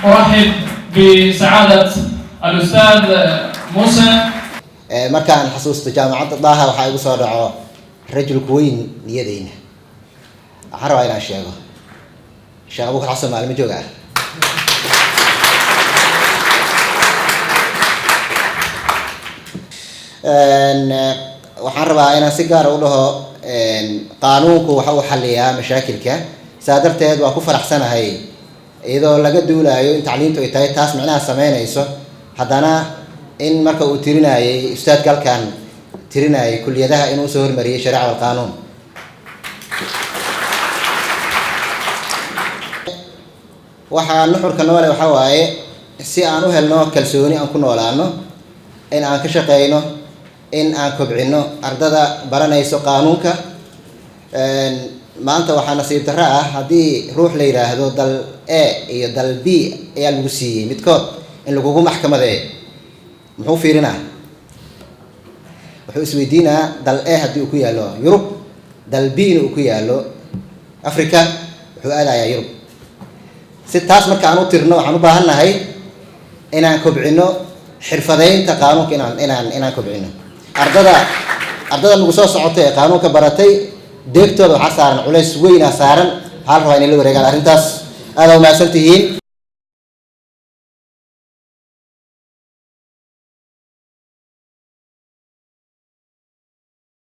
أرحب بسعادة الأستاذ موسى. markaan xasuusto jaamacadda Daaha waxaa igu soo dhaco rajulku weyn niyadeyna. Waxaan rabaa inaan sheego Sheekh Abuukar Xasan maalmo jooga waxaan rabaa inaan si gaar ah u dhaho qaanuunku waxa uu xalliyaa mashaakilka saa darteed waa ku faraxsanahay iyadoo laga duulayo in tacliintu ay tahay taas macnaha sameynayso haddana in marka uu tirinayay ustaad galkan tirinayay kulliyadaha inuu soo hormariyay shariica wal qaanuun waxaa nuxurka noole waxa waaye si aan u helno kalsooni aan ku noolaano in aan ka shaqeyno in aan kobcino ardada baranayso qaanuunka maanta waxaa nasiib darro ah haddii ruux la yiraahdo dal A iyo dal B ayaa lagu siiyay midkood in lagugu maxkamadeeyo muxuu fiirinaa wuxuu isweydiinaa dal A haddii uu ku yaalo Yurub dal B uu ku yaalo Afrika wuxuu aadayaa Yurub si taas marka aan u tirno waxaan u baahannahay inaan kobcino xirfadeynta qaanuunka inaan kobcino ardada nagu soo socotay ee qaanuunka baratay deegtooda waxaa saaran culays weyn saaran hal rabaa inay la wareegaan arrintaas aad u mahadsantihiin.